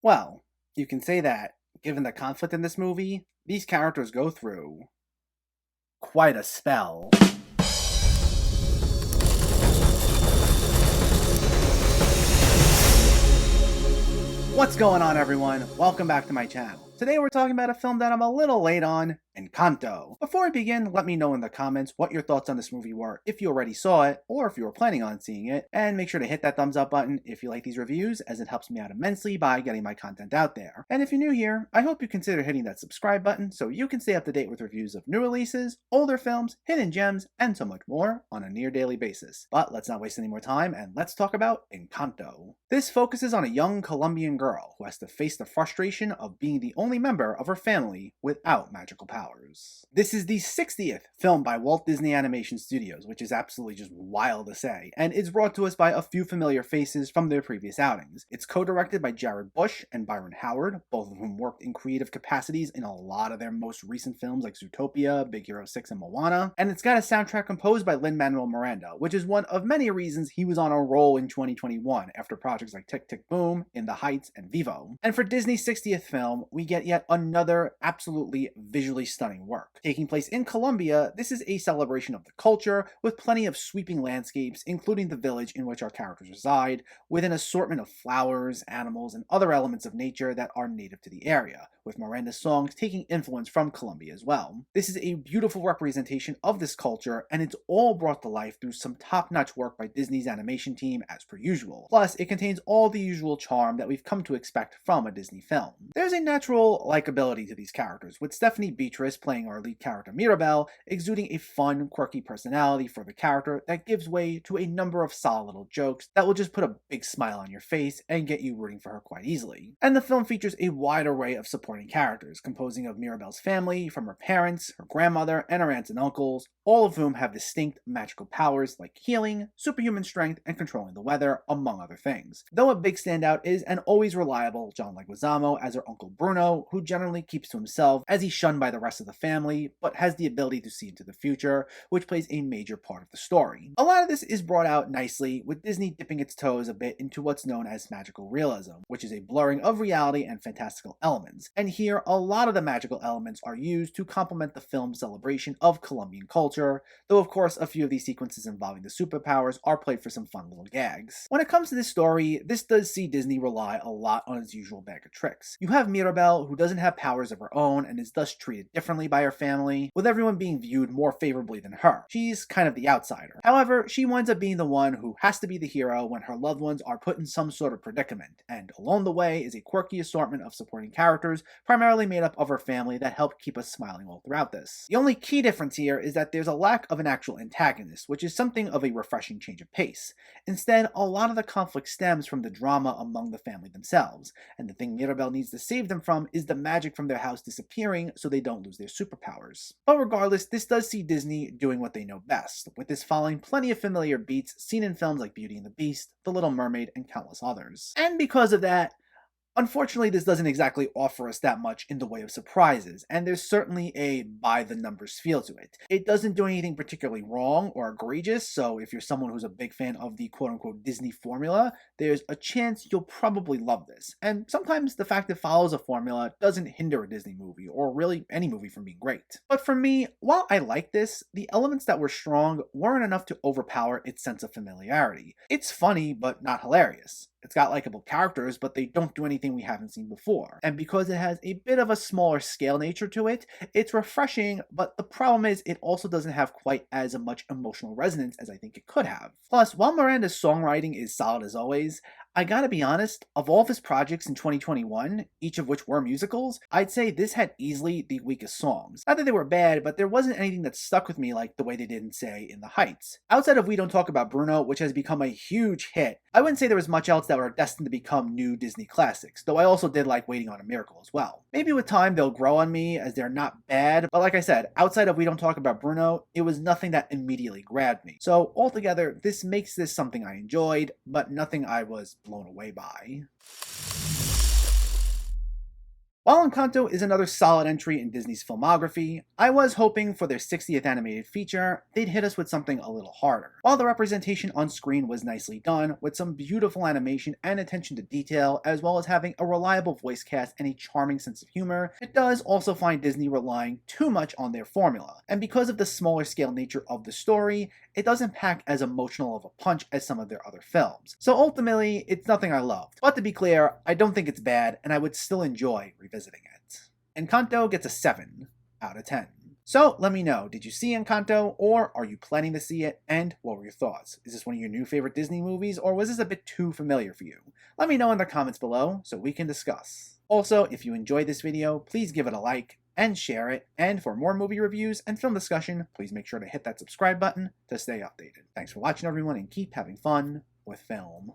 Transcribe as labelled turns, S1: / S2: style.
S1: Well, you can say that, given the conflict in this movie, these characters go through quite a spell. What's going on, everyone? Welcome back to my channel. Today we're talking about a film that I'm a little late on, Encanto. Before we begin, let me know in the comments what your thoughts on this movie were if you already saw it or if you were planning on seeing it, and make sure to hit that thumbs up button if you like these reviews, as it helps me out immensely by getting my content out there. And if you're new here, I hope you consider hitting that subscribe button so you can stay up to date with reviews of new releases, older films, hidden gems, and so much more on a near daily basis. But let's not waste any more time and let's talk about Encanto. This focuses on a young Colombian girl who has to face the frustration of being the only member of her family without magical powers. This is the 60th film by Walt Disney Animation Studios, which is absolutely just wild to say, and it's brought to us by a few familiar faces from their previous outings. It's co-directed by Jared Bush and Byron Howard, both of whom worked in creative capacities in a lot of their most recent films like Zootopia, Big Hero 6, and Moana, and it's got a soundtrack composed by Lin-Manuel Miranda, which is one of many reasons he was on a roll in 2021 after projects like Tick Tick Boom, In the Heights, and Vivo. And for Disney's 60th film, we get yet another absolutely visually stunning work. Taking place in Colombia, this is a celebration of the culture with plenty of sweeping landscapes, including the village in which our characters reside, with an assortment of flowers, animals, and other elements of nature that are native to the area, with Miranda's songs taking influence from Colombia as well. This is a beautiful representation of this culture, and it's all brought to life through some top-notch work by Disney's animation team as per usual. Plus, it contains all the usual charm that we've come to expect from a Disney film. There's a natural likability to these characters, with Stephanie Beatrice playing our lead character Mirabel, exuding a fun, quirky personality for the character that gives way to a number of solid little jokes that will just put a big smile on your face and get you rooting for her quite easily. And the film features a wide array of supporting characters, composing of Mirabel's family, from her parents, her grandmother, and her aunts and uncles, all of whom have distinct magical powers like healing, superhuman strength, and controlling the weather, among other things. Though a big standout is an always reliable John Leguizamo as her Uncle Bruno, who generally keeps to himself as he's shunned by the rest of the family, but has the ability to see into the future, which plays a major part of the story. A lot of this is brought out nicely, with Disney dipping its toes a bit into what's known as magical realism, which is a blurring of reality and fantastical elements. And here, a lot of the magical elements are used to complement the film's celebration of Colombian culture, though of course a few of these sequences involving the superpowers are played for some fun little gags. When it comes to this story, this does see Disney rely a lot on its usual bag of tricks. You have Mirabel, who doesn't have powers of her own and is thus treated differently by her family, with everyone being viewed more favorably than her. She's kind of the outsider. However, she winds up being the one who has to be the hero when her loved ones are put in some sort of predicament, and along the way is a quirky assortment of supporting characters, primarily made up of her family, that help keep us smiling all throughout this. The only key difference here is that there's a lack of an actual antagonist, which is something of a refreshing change of pace. Instead, a lot of the conflict stems from the drama among the family themselves, and the thing Mirabel needs to save them from is the magic from their house disappearing so they don't lose their superpowers. But regardless, this does see Disney doing what they know best, with this following plenty of familiar beats seen in films like Beauty and the Beast, The Little Mermaid, and countless others. And because of that, unfortunately, this doesn't exactly offer us that much in the way of surprises, and there's certainly a by-the-numbers feel to it. It doesn't do anything particularly wrong or egregious, so if you're someone who's a big fan of the quote-unquote Disney formula, there's a chance you'll probably love this. And sometimes the fact it follows a formula doesn't hinder a Disney movie, or really any movie, from being great. But for me, while I like this, the elements that were strong weren't enough to overpower its sense of familiarity. It's funny, but not hilarious. It's got likable characters, but they don't do anything we haven't seen before. And because it has a bit of a smaller scale nature to it, it's refreshing, but the problem is it also doesn't have quite as much emotional resonance as I think it could have. Plus, while Miranda's songwriting is solid as always, I gotta be honest, of all of his projects in 2021, each of which were musicals, I'd say this had easily the weakest songs. Not that they were bad, but there wasn't anything that stuck with me like the way they did in, say, In the Heights. Outside of We Don't Talk About Bruno, which has become a huge hit, I wouldn't say there was much else that were destined to become new Disney classics, though I also did like Waiting on a Miracle as well. Maybe with time they'll grow on me, as they're not bad, but like I said, outside of We Don't Talk About Bruno, it was nothing that immediately grabbed me. So altogether, this makes this something I enjoyed, but nothing I was blown away by. While Encanto is another solid entry in Disney's filmography, I was hoping for their 60th animated feature, they'd hit us with something a little harder. While the representation on screen was nicely done, with some beautiful animation and attention to detail, as well as having a reliable voice cast and a charming sense of humor, it does also find Disney relying too much on their formula. And because of the smaller scale nature of the story, it doesn't pack as emotional of a punch as some of their other films. So ultimately, it's nothing I loved. But to be clear, I don't think it's bad, and I would still enjoy revisiting it. Encanto gets a 7 out of 10. So let me know, did you see Encanto, or are you planning to see it, and what were your thoughts? Is this one of your new favorite Disney movies, or was this a bit too familiar for you? Let me know in the comments below so we can discuss. Also, if you enjoyed this video, please give it a like and share it, and for more movie reviews and film discussion, please make sure to hit that subscribe button to stay updated. Thanks for watching everyone, and keep having fun with film.